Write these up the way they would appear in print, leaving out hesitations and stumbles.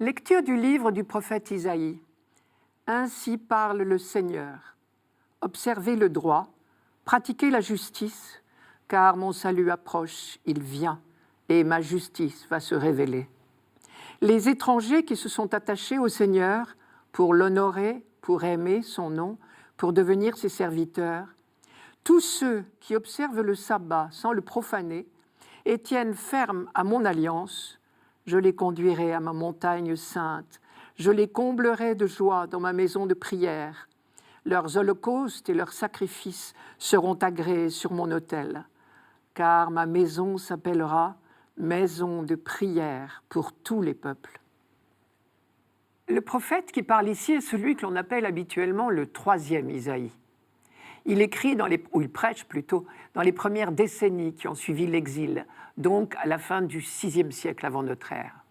Lecture du livre du prophète Isaïe. Ainsi parle le Seigneur. Observez le droit, pratiquez la justice, car mon salut approche, il vient, et ma justice va se révéler. Les étrangers qui se sont attachés au Seigneur pour l'honorer, pour aimer son nom, pour devenir ses serviteurs, tous ceux qui observent le sabbat sans le profaner et tiennent ferme à mon alliance, je les conduirai à ma montagne sainte, je les comblerai de joie dans ma maison de prière. Leurs holocaustes et leurs sacrifices seront agréés sur mon autel, car ma maison s'appellera maison de prière pour tous les peuples. Le prophète qui parle ici est celui que l'on appelle habituellement le troisième Isaïe. Il écrit, ou il prêche plutôt, dans les premières décennies qui ont suivi l'exil, donc à la fin du VIe siècle avant notre ère,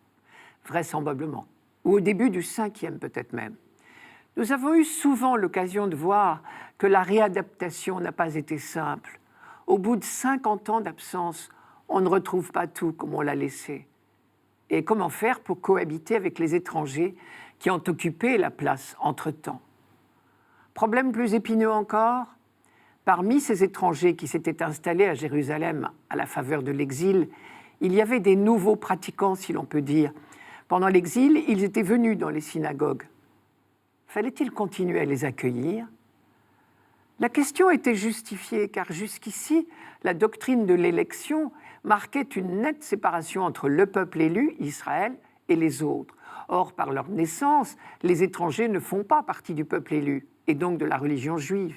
vraisemblablement, ou au début du Ve peut-être même. Nous avons eu souvent l'occasion de voir que la réadaptation n'a pas été simple. Au bout de 50 ans d'absence, on ne retrouve pas tout comme on l'a laissé. Et comment faire pour cohabiter avec les étrangers qui ont occupé la place entre-temps? Problème plus épineux encore, parmi ces étrangers qui s'étaient installés à Jérusalem à la faveur de l'exil, il y avait des nouveaux pratiquants, si l'on peut dire. Pendant l'exil, ils étaient venus dans les synagogues. Fallait-il continuer à les accueillir? La question était justifiée, car jusqu'ici, la doctrine de l'élection marquait une nette séparation entre le peuple élu, Israël, et les autres. Or, par leur naissance, les étrangers ne font pas partie du peuple élu, et donc de la religion juive.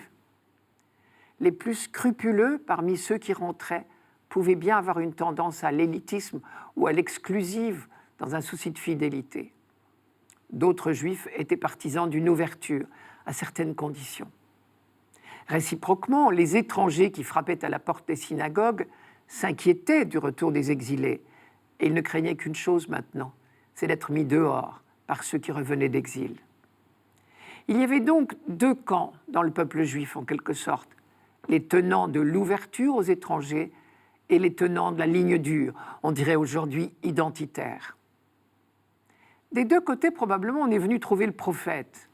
Les plus scrupuleux parmi ceux qui rentraient pouvaient bien avoir une tendance à l'élitisme ou à l'exclusive dans un souci de fidélité. D'autres juifs étaient partisans d'une ouverture à certaines conditions. Réciproquement, les étrangers qui frappaient à la porte des synagogues s'inquiétaient du retour des exilés et ils ne craignaient qu'une chose maintenant, c'est d'être mis dehors par ceux qui revenaient d'exil. Il y avait donc deux camps dans le peuple juif en quelque sorte, les tenants de l'ouverture aux étrangers et les tenants de la ligne dure, on dirait aujourd'hui identitaire. Des deux côtés, probablement, on est venu trouver le prophète.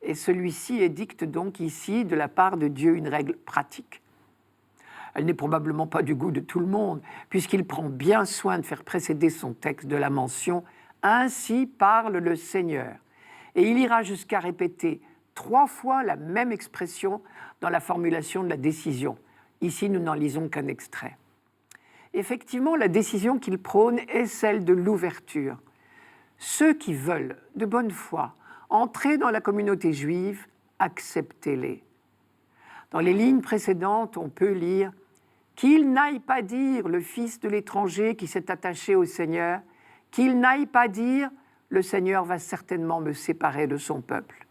Et celui-ci édicte donc ici, de la part de Dieu, une règle pratique. Elle n'est probablement pas du goût de tout le monde, puisqu'il prend bien soin de faire précéder son texte de la mention « Ainsi parle le Seigneur ». Et il ira jusqu'à répéter 3 fois la même expression dans la formulation de la décision. Ici, nous n'en lisons qu'un extrait. Effectivement, la décision qu'il prône est celle de l'ouverture. Ceux qui veulent, de bonne foi, entrer dans la communauté juive, acceptez-les. Dans les lignes précédentes, on peut lire « Qu'il n'aille pas dire le fils de l'étranger qui s'est attaché au Seigneur, qu'il n'aille pas dire « Le Seigneur va certainement me séparer de son peuple ».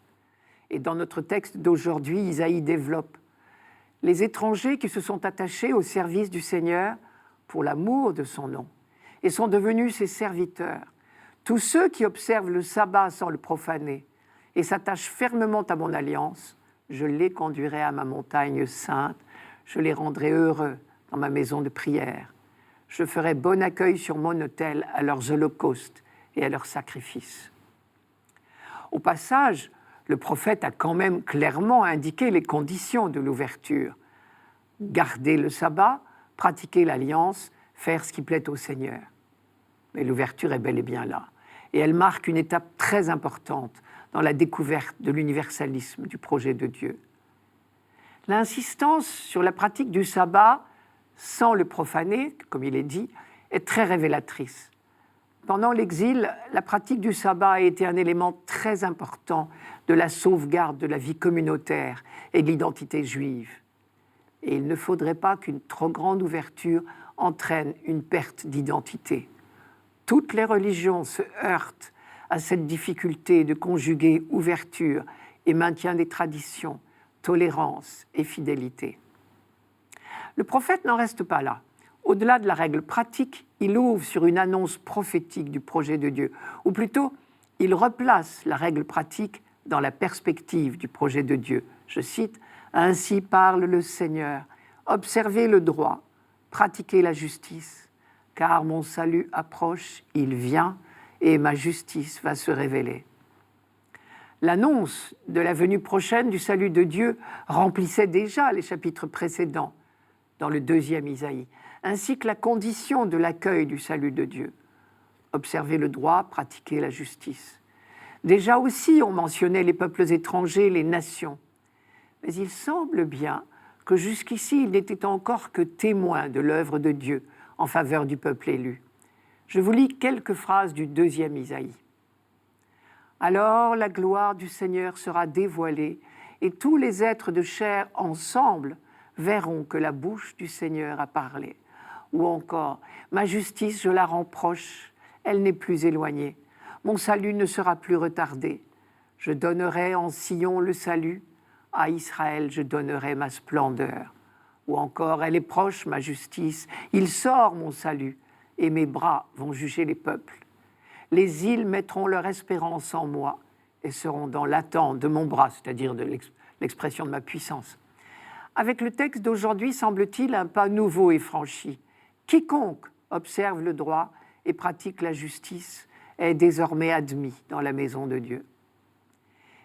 Et dans notre texte d'aujourd'hui, Isaïe développe « Les étrangers qui se sont attachés au service du Seigneur pour l'amour de son nom et sont devenus ses serviteurs, tous ceux qui observent le sabbat sans le profaner et s'attachent fermement à mon alliance, je les conduirai à ma montagne sainte, je les rendrai heureux dans ma maison de prière. Je ferai bon accueil sur mon autel à leurs holocaustes et à leurs sacrifices. » Au passage, le prophète a quand même clairement indiqué les conditions de l'ouverture. Garder le sabbat, pratiquer l'alliance, faire ce qui plaît au Seigneur. Mais l'ouverture est bel et bien là. Et elle marque une étape très importante dans la découverte de l'universalisme du projet de Dieu. L'insistance sur la pratique du sabbat sans le profaner, comme il est dit, est très révélatrice. Pendant l'exil, la pratique du sabbat a été un élément très important de la sauvegarde de la vie communautaire et de l'identité juive. Et il ne faudrait pas qu'une trop grande ouverture entraîne une perte d'identité. Toutes les religions se heurtent à cette difficulté de conjuguer ouverture et maintien des traditions, tolérance et fidélité. Le prophète n'en reste pas là. Au-delà de la règle pratique, il ouvre sur une annonce prophétique du projet de Dieu, ou plutôt, il replace la règle pratique dans la perspective du projet de Dieu. Je cite, « Ainsi parle le Seigneur, observez le droit, pratiquez la justice, car mon salut approche, il vient, et ma justice va se révéler. L'annonce de la venue prochaine du salut de Dieu remplissait déjà les chapitres précédents dans le 2e Isaïe, ainsi que la condition de l'accueil du salut de Dieu. Observer le droit, pratiquer la justice. Déjà aussi, on mentionnait les peuples étrangers, les nations. Mais il semble bien que jusqu'ici, ils n'étaient encore que témoins de l'œuvre de Dieu en faveur du peuple élu. Je vous lis quelques phrases du 2e Isaïe. « Alors la gloire du Seigneur sera dévoilée, et tous les êtres de chair ensemble verront que la bouche du Seigneur a parlé. » Ou encore, « Ma justice, je la rends proche, elle n'est plus éloignée. Mon salut ne sera plus retardé. Je donnerai en Sion le salut, à Israël je donnerai ma splendeur. » Ou encore, « Elle est proche, ma justice, il sort mon salut, et mes bras vont juger les peuples. Les îles mettront leur espérance en moi et seront dans l'attente de mon bras, c'est-à-dire de l'expression de ma puissance. » Avec le texte d'aujourd'hui, semble-t-il, un pas nouveau est franchi. Quiconque observe le droit et pratique la justice est désormais admis dans la maison de Dieu.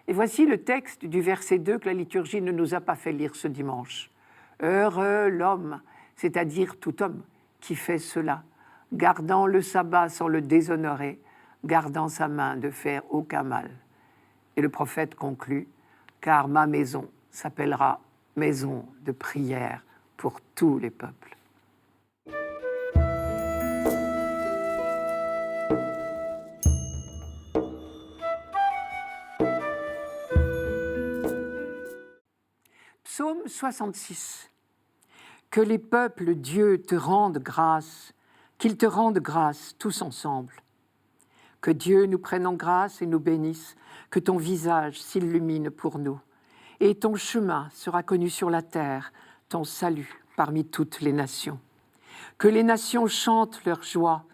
Et voici le texte du verset 2 que la liturgie ne nous a pas fait lire ce dimanche. « Heureux l'homme, c'est-à-dire tout homme, qui fait cela, gardant le sabbat sans le déshonorer, gardant sa main de faire aucun mal. » Et le prophète conclut, « Car ma maison s'appellera maison de prière pour tous les peuples. » Psaume 66. Que les peuples, Dieu, te rendent grâce, qu'ils te rendent grâce tous ensemble. Que Dieu nous prenne en grâce et nous bénisse, que ton visage s'illumine pour nous. Et ton chemin sera connu sur la terre, ton salut parmi toutes les nations. Que les nations chantent leur joie,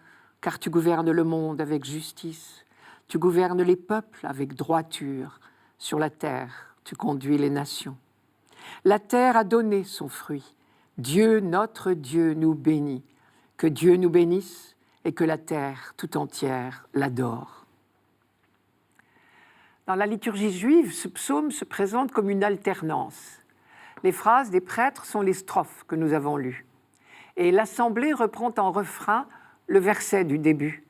car tu gouvernes le monde avec justice. Tu gouvernes les peuples avec droiture. Sur la terre, tu conduis les nations. La terre a donné son fruit. Dieu, notre Dieu, nous bénit. Que Dieu nous bénisse et que la terre tout entière l'adore. Dans la liturgie juive, ce psaume se présente comme une alternance. Les phrases des prêtres sont les strophes que nous avons lues. Et l'assemblée reprend en refrain le verset du début.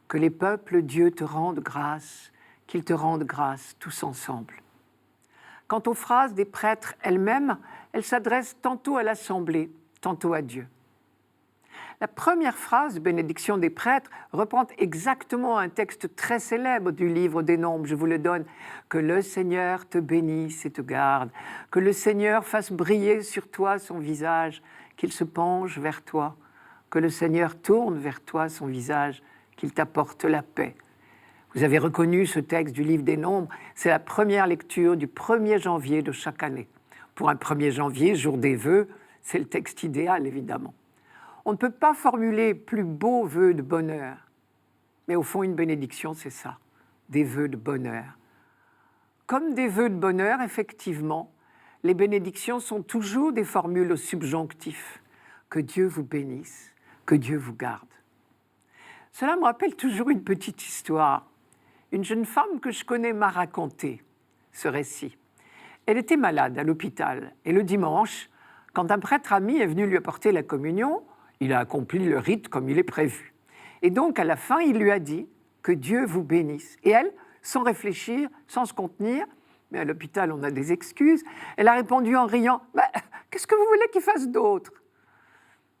Que les peuples, Dieu, te rendent grâce, qu'ils te rendent grâce tous ensemble. Quant aux phrases des prêtres elles-mêmes, elles s'adressent tantôt à l'assemblée, tantôt à Dieu. La première phrase de bénédiction des prêtres reprend exactement un texte très célèbre du livre des Nombres. Je vous le donne. « Que le Seigneur te bénisse et te garde. Que le Seigneur fasse briller sur toi son visage, qu'il se penche vers toi. Que le Seigneur tourne vers toi son visage, qu'il t'apporte la paix. » Vous avez reconnu ce texte du livre des Nombres, c'est la première lecture du 1er janvier de chaque année. Pour un 1er janvier, jour des vœux, c'est le texte idéal, évidemment. On ne peut pas formuler plus beaux vœux de bonheur. Mais au fond, une bénédiction, c'est ça, des vœux de bonheur. Comme des vœux de bonheur, effectivement, les bénédictions sont toujours des formules au subjonctif. Que Dieu vous bénisse, que Dieu vous garde. Cela me rappelle toujours une petite histoire. Une jeune femme que je connais m'a raconté ce récit. Elle était malade à l'hôpital et le dimanche, quand un prêtre ami est venu lui apporter la communion, il a accompli le rite comme il est prévu. Et donc, à la fin, il lui a dit « Que Dieu vous bénisse ». Et elle, sans réfléchir, sans se contenir, mais à l'hôpital, on a des excuses, elle a répondu en riant « Qu'est-ce que vous voulez qu'il fasse d'autre ?»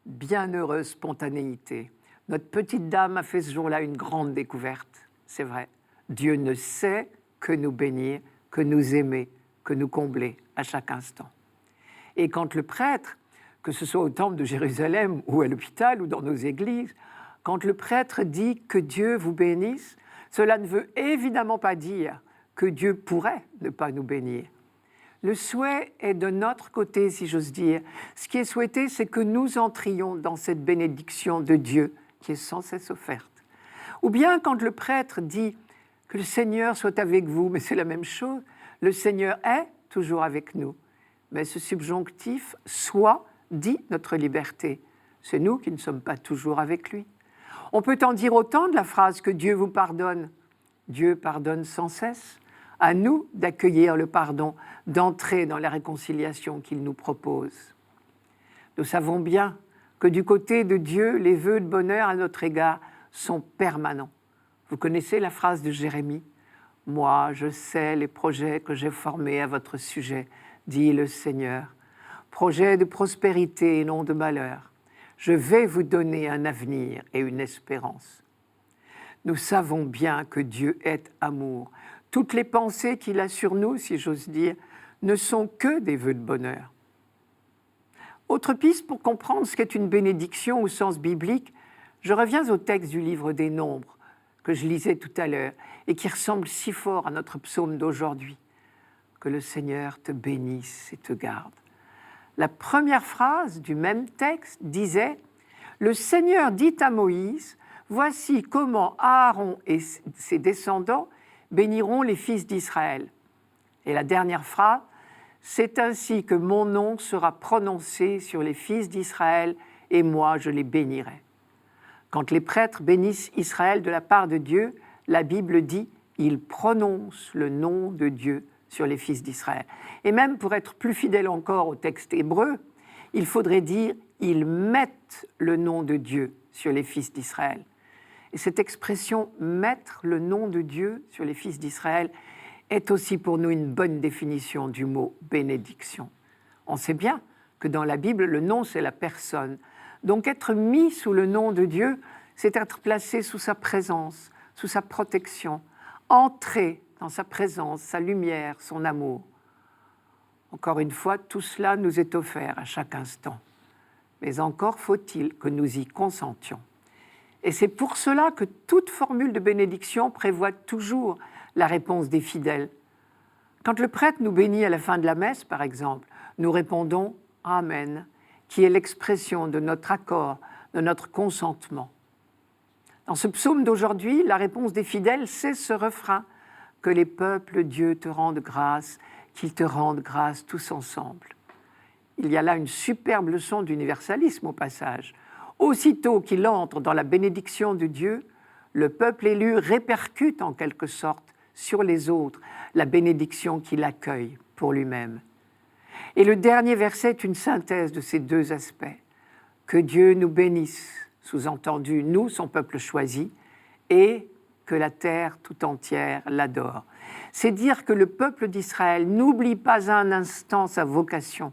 Bienheureuse spontanéité. Notre petite dame a fait ce jour-là une grande découverte. C'est vrai, Dieu ne sait que nous bénir, que nous aimer, que nous combler à chaque instant. Et quand le prêtre, que ce soit au temple de Jérusalem ou à l'hôpital ou dans nos églises, quand le prêtre dit que Dieu vous bénisse, cela ne veut évidemment pas dire que Dieu pourrait ne pas nous bénir. Le souhait est de notre côté, si j'ose dire. Ce qui est souhaité, c'est que nous entrions dans cette bénédiction de Dieu qui est sans cesse offerte. Ou bien quand le prêtre dit que le Seigneur soit avec vous, mais c'est la même chose, le Seigneur est toujours avec nous. Mais ce subjonctif « soit » dit notre liberté. C'est nous qui ne sommes pas toujours avec lui. On peut en dire autant de la phrase que Dieu vous pardonne. Dieu pardonne sans cesse. À nous d'accueillir le pardon, d'entrer dans la réconciliation qu'il nous propose. Nous savons bien que du côté de Dieu, les vœux de bonheur à notre égard sont permanents. Vous connaissez la phrase de Jérémie ? « Moi, je sais les projets que j'ai formés à votre sujet, dit le Seigneur. Projets de prospérité et non de malheur. Je vais vous donner un avenir et une espérance. » Nous savons bien que Dieu est amour. Toutes les pensées qu'il a sur nous, si j'ose dire, ne sont que des vœux de bonheur. Autre piste pour comprendre ce qu'est une bénédiction au sens biblique, je reviens au texte du livre des Nombres que je lisais tout à l'heure et qui ressemble si fort à notre psaume d'aujourd'hui. Que le Seigneur te bénisse et te garde. La première phrase du même texte disait « Le Seigneur dit à Moïse, voici comment Aaron et ses descendants béniront les fils d'Israël. » Et la dernière phrase, « C'est ainsi que mon nom sera prononcé sur les fils d'Israël et moi je les bénirai. » Quand les prêtres bénissent Israël de la part de Dieu, la Bible dit « Ils prononcent le nom de Dieu sur les fils d'Israël. » Et même pour être plus fidèle encore au texte hébreu, il faudrait dire « Ils mettent le nom de Dieu sur les fils d'Israël. » Et cette expression « mettre le nom de Dieu sur les fils d'Israël » est aussi pour nous une bonne définition du mot « bénédiction ». On sait bien que dans la Bible, le nom, c'est la personne. Donc être mis sous le nom de Dieu, c'est être placé sous sa présence, sous sa protection, entrer dans sa présence, sa lumière, son amour. Encore une fois, tout cela nous est offert à chaque instant. Mais encore faut-il que nous y consentions. Et c'est pour cela que toute formule de bénédiction prévoit toujours la réponse des fidèles. Quand le prêtre nous bénit à la fin de la messe, par exemple, nous répondons « Amen », qui est l'expression de notre accord, de notre consentement. Dans ce psaume d'aujourd'hui, la réponse des fidèles, c'est ce refrain « Que les peuples, Dieu, te rendent grâce, qu'ils te rendent grâce tous ensemble. » Il y a là une superbe leçon d'universalisme au passage. Aussitôt qu'il entre dans la bénédiction de Dieu, le peuple élu répercute en quelque sorte sur les autres la bénédiction qu'il accueille pour lui-même. Et le dernier verset est une synthèse de ces deux aspects. Que Dieu nous bénisse, sous-entendu, nous, son peuple choisi, et que la terre tout entière l'adore. C'est dire que le peuple d'Israël n'oublie pas un instant sa vocation,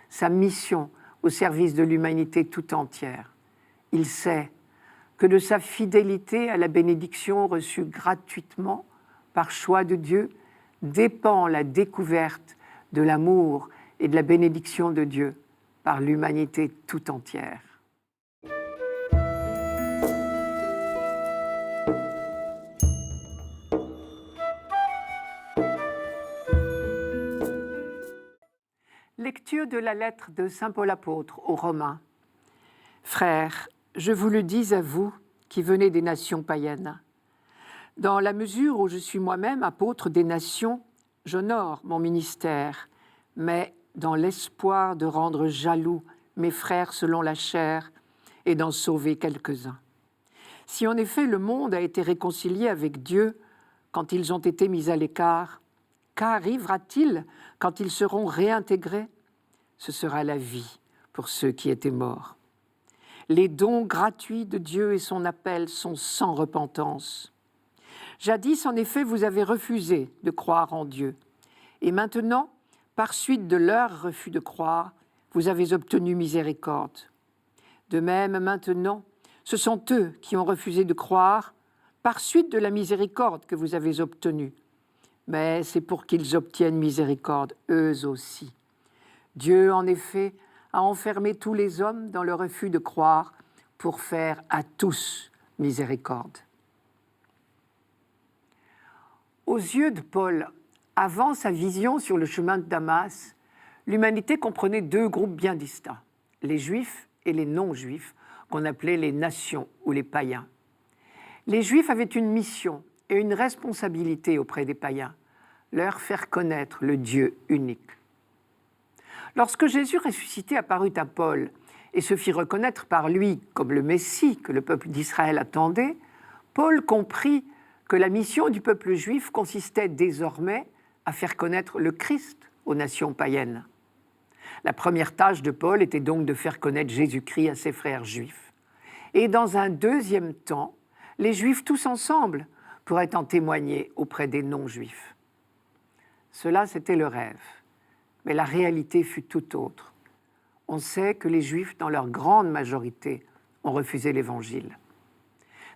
sa mission au service de l'humanité tout entière. Il sait que de sa fidélité à la bénédiction reçue gratuitement par choix de Dieu dépend la découverte de l'amour et de la bénédiction de Dieu par l'humanité tout entière. Lecture de la lettre de saint Paul apôtre aux Romains. Frères, je vous le dis à vous qui venez des nations païennes. Dans la mesure où je suis moi-même apôtre des nations, j'honore mon ministère, mais dans l'espoir de rendre jaloux mes frères selon la chair et d'en sauver quelques-uns. Si en effet le monde a été réconcilié avec Dieu quand ils ont été mis à l'écart, qu'arrivera-t-il quand ils seront réintégrés ? Ce sera la vie pour ceux qui étaient morts. Les dons gratuits de Dieu et son appel sont sans repentance. Jadis, en effet, vous avez refusé de croire en Dieu. Et maintenant, par suite de leur refus de croire, vous avez obtenu miséricorde. De même, maintenant, ce sont eux qui ont refusé de croire par suite de la miséricorde que vous avez obtenue. Mais c'est pour qu'ils obtiennent miséricorde, eux aussi. Dieu, en effet, a enfermé tous les hommes dans le refus de croire pour faire à tous miséricorde. Aux yeux de Paul, avant sa vision sur le chemin de Damas, l'humanité comprenait deux groupes bien distincts, les Juifs et les non-Juifs, qu'on appelait les nations ou les païens. Les Juifs avaient une mission et une responsabilité auprès des païens, leur faire connaître le Dieu unique. Lorsque Jésus ressuscité apparut à Paul et se fit reconnaître par lui comme le Messie que le peuple d'Israël attendait, Paul comprit que la mission du peuple juif consistait désormais à faire connaître le Christ aux nations païennes. La première tâche de Paul était donc de faire connaître Jésus-Christ à ses frères juifs. Et dans un deuxième temps, les Juifs tous ensemble pourraient en témoigner auprès des non-Juifs. Cela, c'était le rêve, mais la réalité fut tout autre. On sait que les Juifs, dans leur grande majorité, ont refusé l'Évangile.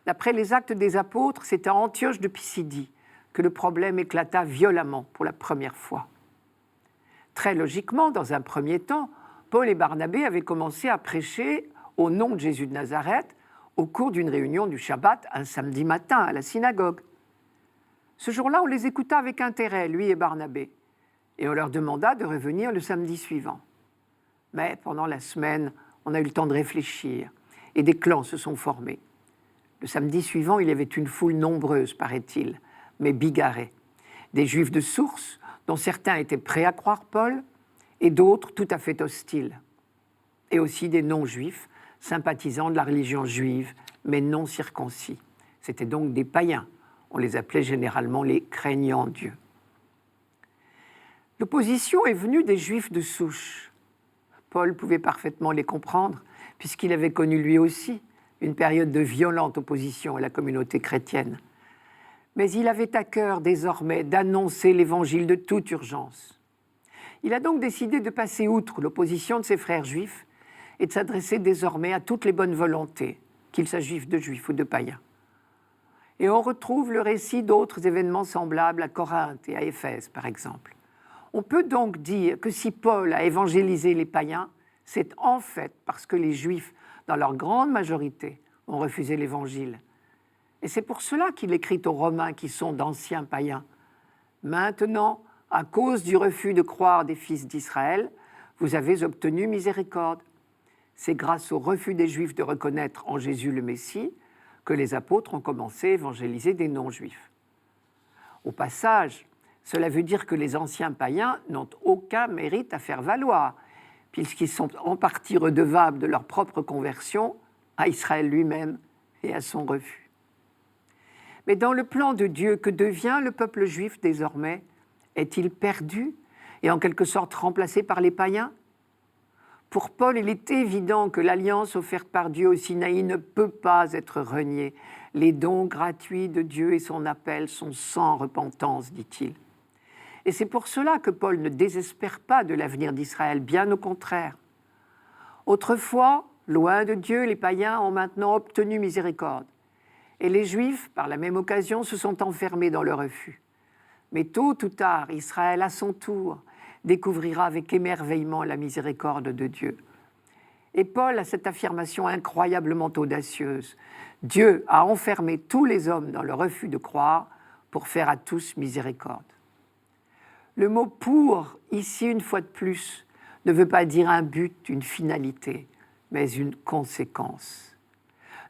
D'après les Actes des Apôtres, c'est à Antioche de Pisidie que le problème éclata violemment pour la première fois. Très logiquement, dans un premier temps, Paul et Barnabé avaient commencé à prêcher au nom de Jésus de Nazareth au cours d'une réunion du Shabbat un samedi matin à la synagogue. Ce jour-là, on les écouta avec intérêt, lui et Barnabé, et on leur demanda de revenir le samedi suivant. Mais pendant la semaine, on a eu le temps de réfléchir et des clans se sont formés. Le samedi suivant, il y avait une foule nombreuse, paraît-il, mais bigarrée. Des Juifs de source, dont certains étaient prêts à croire Paul, et d'autres tout à fait hostiles. Et aussi des non-juifs, sympathisants de la religion juive, mais non circoncis. C'étaient donc des païens. On les appelait généralement les craignants Dieu. L'opposition est venue des Juifs de souche. Paul pouvait parfaitement les comprendre, puisqu'il avait connu lui aussi une période de violente opposition à la communauté chrétienne. Mais il avait à cœur désormais d'annoncer l'évangile de toute urgence. Il a donc décidé de passer outre l'opposition de ses frères juifs et de s'adresser désormais à toutes les bonnes volontés, qu'il s'agisse de juifs ou de païens. Et on retrouve le récit d'autres événements semblables à Corinthe et à Éphèse, par exemple. On peut donc dire que si Paul a évangélisé les païens, c'est en fait parce que les Juifs, dans leur grande majorité, ont refusé l'Évangile. Et c'est pour cela qu'il écrit aux Romains qui sont d'anciens païens. Maintenant, à cause du refus de croire des fils d'Israël, vous avez obtenu miséricorde. C'est grâce au refus des Juifs de reconnaître en Jésus le Messie que les apôtres ont commencé à évangéliser des non-Juifs. Au passage, cela veut dire que les anciens païens n'ont aucun mérite à faire valoir, puisqu'ils sont en partie redevables de leur propre conversion à Israël lui-même et à son refus. Mais dans le plan de Dieu, que devient le peuple juif désormais? Est-il perdu et en quelque sorte remplacé par les païens? Pour Paul, il est évident que l'alliance offerte par Dieu au Sinaï ne peut pas être reniée. Les dons gratuits de Dieu et son appel sont sans repentance, dit-il. Et c'est pour cela que Paul ne désespère pas de l'avenir d'Israël, bien au contraire. Autrefois, loin de Dieu, les païens ont maintenant obtenu miséricorde. Et les Juifs, par la même occasion, se sont enfermés dans le refus. Mais tôt ou tard, Israël, à son tour, découvrira avec émerveillement la miséricorde de Dieu. Et Paul a cette affirmation incroyablement audacieuse. Dieu a enfermé tous les hommes dans le refus de croire pour faire à tous miséricorde. Le mot « pour », ici une fois de plus, ne veut pas dire un but, une finalité, mais une conséquence.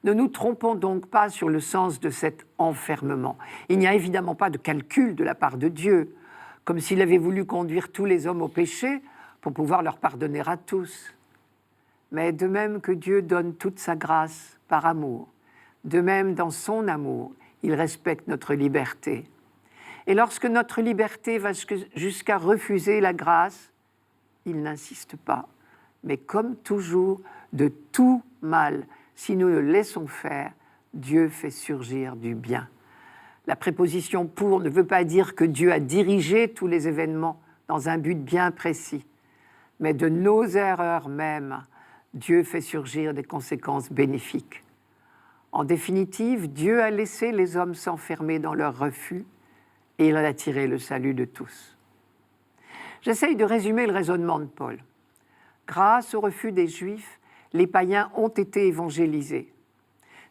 Ne nous trompons donc pas sur le sens de cet enfermement. Il n'y a évidemment pas de calcul de la part de Dieu, comme s'il avait voulu conduire tous les hommes au péché pour pouvoir leur pardonner à tous. Mais de même que Dieu donne toute sa grâce par amour, de même dans son amour, il respecte notre liberté. Et lorsque notre liberté va jusqu'à refuser la grâce, il n'insiste pas. Mais comme toujours, de tout mal, si nous le laissons faire, Dieu fait surgir du bien. La préposition « pour » ne veut pas dire que Dieu a dirigé tous les événements dans un but bien précis. Mais de nos erreurs même, Dieu fait surgir des conséquences bénéfiques. En définitive, Dieu a laissé les hommes s'enfermer dans leur refus et il en a tiré le salut de tous. J'essaye de résumer le raisonnement de Paul. Grâce au refus des Juifs, les païens ont été évangélisés.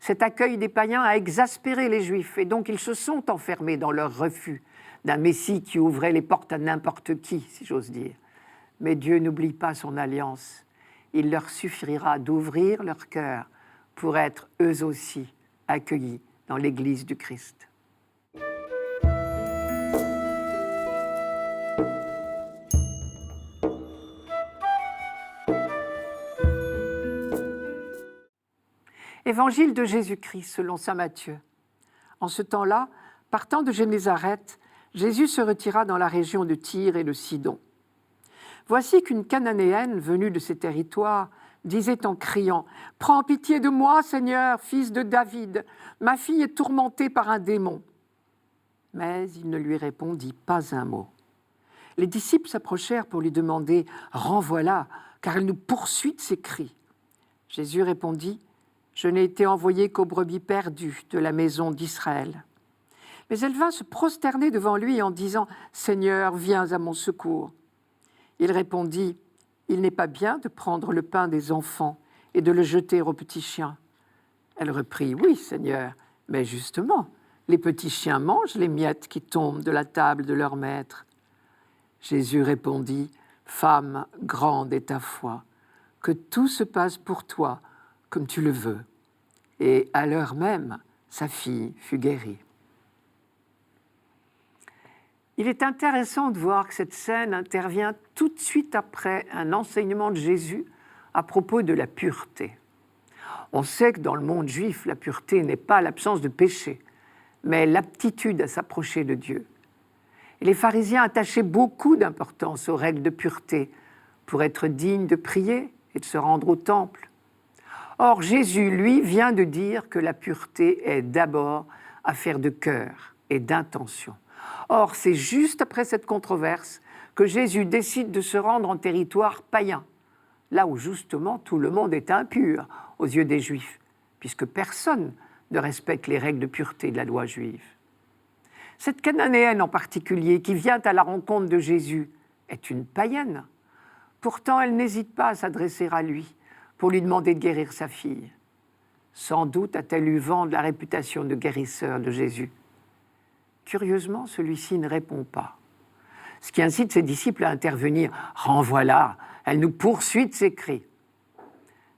Cet accueil des païens a exaspéré les Juifs et donc ils se sont enfermés dans leur refus d'un Messie qui ouvrait les portes à n'importe qui, si j'ose dire. Mais Dieu n'oublie pas son alliance. Il leur suffira d'ouvrir leur cœur pour être eux aussi accueillis dans l'Église du Christ. Évangile de Jésus-Christ selon saint Matthieu. En ce temps-là, partant de Génézareth, Jésus se retira dans la région de Tyr et de Sidon. Voici qu'une Cananéenne venue de ces territoires disait en criant « Prends pitié de moi, Seigneur, fils de David, ma fille est tourmentée par un démon. » Mais il ne lui répondit pas un mot. Les disciples s'approchèrent pour lui demander « Renvoie-la, car elle nous poursuit de ses cris. » Jésus répondit « Je n'ai été envoyé qu'aux brebis perdues de la maison d'Israël. » Mais elle vint se prosterner devant lui en disant « Seigneur, viens à mon secours. » Il répondit « Il n'est pas bien de prendre le pain des enfants et de le jeter aux petits chiens. » Elle reprit « Oui, Seigneur, mais justement, les petits chiens mangent les miettes qui tombent de la table de leur maître. » Jésus répondit « Femme, grande est ta foi, que tout se passe pour toi comme tu le veux. » Et à l'heure même, sa fille fut guérie. Il est intéressant de voir que cette scène intervient tout de suite après un enseignement de Jésus à propos de la pureté. On sait que dans le monde juif, la pureté n'est pas l'absence de péché, mais l'aptitude à s'approcher de Dieu. Et les pharisiens attachaient beaucoup d'importance aux règles de pureté pour être dignes de prier et de se rendre au temple. Or, Jésus, lui, vient de dire que la pureté est d'abord affaire de cœur et d'intention. Or, c'est juste après cette controverse que Jésus décide de se rendre en territoire païen, là où justement tout le monde est impur aux yeux des Juifs, puisque personne ne respecte les règles de pureté de la loi juive. Cette Cananéenne en particulier, qui vient à la rencontre de Jésus, est une païenne. Pourtant, elle n'hésite pas à s'adresser à lui pour lui demander de guérir sa fille. Sans doute a-t-elle eu vent de la réputation de guérisseur de Jésus. Curieusement, celui-ci ne répond pas, ce qui incite ses disciples à intervenir. « Renvoie-la, elle nous poursuit de ses cris. »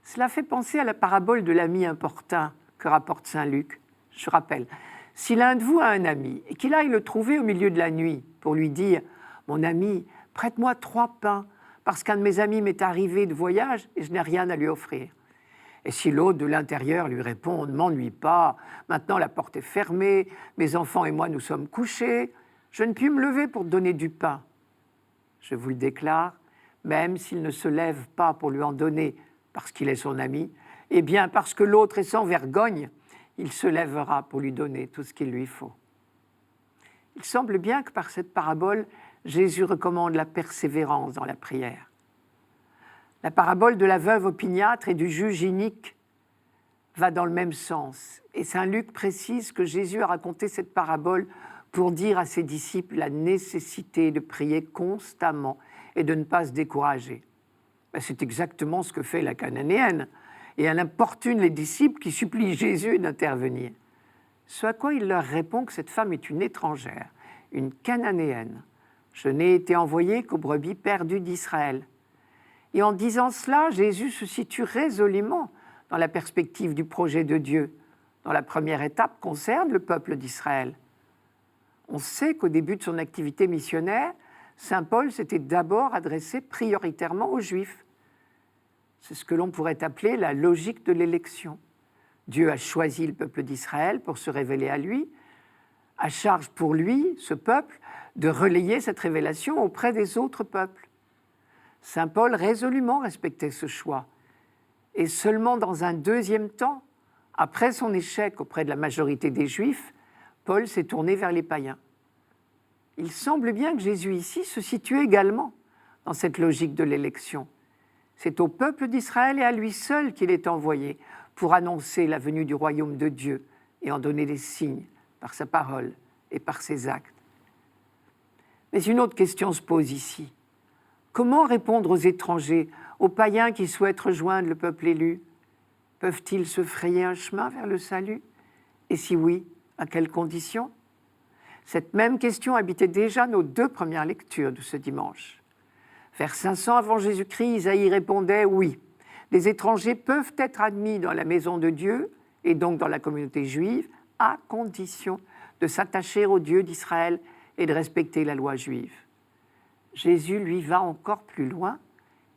Cela fait penser à la parabole de l'ami importun que rapporte saint Luc. Je rappelle, si l'un de vous a un ami et qu'il aille le trouver au milieu de la nuit pour lui dire « Mon ami, prête-moi 3 pains parce qu'un de mes amis m'est arrivé de voyage et je n'ai rien à lui offrir. » Et si l'autre de l'intérieur lui répond « Ne m'ennuie pas, maintenant la porte est fermée, mes enfants et moi nous sommes couchés, je ne puis me lever pour te donner du pain. » Je vous le déclare, même s'il ne se lève pas pour lui en donner parce qu'il est son ami, eh bien parce que l'autre est sans vergogne, il se lèvera pour lui donner tout ce qu'il lui faut. Il semble bien que par cette parabole, Jésus recommande la persévérance dans la prière. La parabole de la veuve opiniâtre et du juge inique va dans le même sens. Et saint Luc précise que Jésus a raconté cette parabole pour dire à ses disciples la nécessité de prier constamment et de ne pas se décourager. C'est exactement ce que fait la Cananéenne. Et elle importune les disciples qui supplient Jésus d'intervenir. Ce à quoi il leur répond que cette femme est une étrangère, une Cananéenne. Je n'ai été envoyé qu'aux brebis perdues d'Israël. Et en disant cela, Jésus se situe résolument dans la perspective du projet de Dieu, dont la première étape concerne le peuple d'Israël. On sait qu'au début de son activité missionnaire, saint Paul s'était d'abord adressé prioritairement aux Juifs. C'est ce que l'on pourrait appeler la logique de l'élection. Dieu a choisi le peuple d'Israël pour se révéler à lui, à charge pour lui, ce peuple, de relayer cette révélation auprès des autres peuples. Saint Paul résolument respectait ce choix. Et seulement dans un deuxième temps, après son échec auprès de la majorité des Juifs, Paul s'est tourné vers les païens. Il semble bien que Jésus ici se situe également dans cette logique de l'élection. C'est au peuple d'Israël et à lui seul qu'il est envoyé pour annoncer la venue du royaume de Dieu et en donner des signes par sa parole et par ses actes. Mais une autre question se pose ici. Comment répondre aux étrangers, aux païens qui souhaitent rejoindre le peuple élu? Peuvent-ils se frayer un chemin vers le salut? Et si oui, à quelles conditions? Cette même question habitait déjà nos 2 premières lectures de ce dimanche. Vers 500 avant Jésus-Christ, Isaïe répondait « Oui, les étrangers peuvent être admis dans la maison de Dieu et donc dans la communauté juive, à condition de s'attacher au Dieu d'Israël et de respecter la loi juive. » Jésus, lui, va encore plus loin.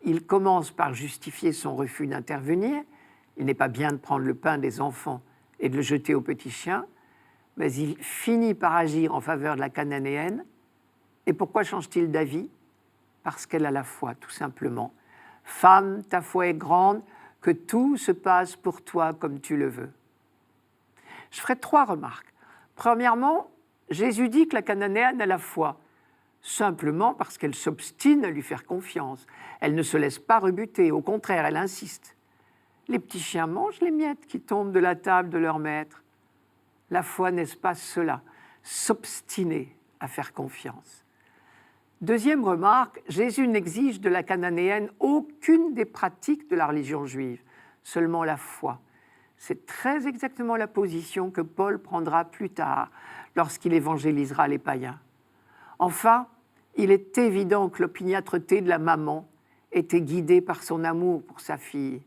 Il commence par justifier son refus d'intervenir Il n'est pas bien de prendre le pain des enfants et de le jeter aux petits chiens, mais il finit par agir en faveur de la Cananéenne. Et pourquoi change-t-il d'avis? Parce qu'elle a la foi, tout simplement. « Femme, ta foi est grande, que tout se passe pour toi comme tu le veux. » Je ferai 3 remarques. Premièrement, Jésus dit que la Cananéenne a la foi, simplement parce qu'elle s'obstine à lui faire confiance. Elle ne se laisse pas rebuter, au contraire, elle insiste. Les petits chiens mangent les miettes qui tombent de la table de leur maître. La foi, n'est-ce pas cela? S'obstiner à faire confiance. Deuxième remarque, Jésus n'exige de la Cananéenne aucune des pratiques de la religion juive, seulement la foi. C'est très exactement la position que Paul prendra plus tard lorsqu'il évangélisera les païens. Enfin, il est évident que l'opiniâtreté de la maman était guidée par son amour pour sa fille.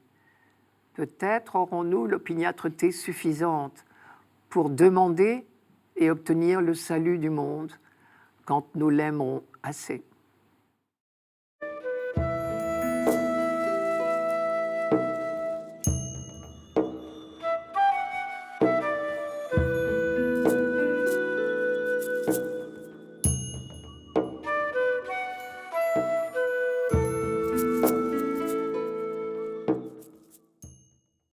Peut-être aurons-nous l'opiniâtreté suffisante pour demander et obtenir le salut du monde quand nous l'aimerons assez.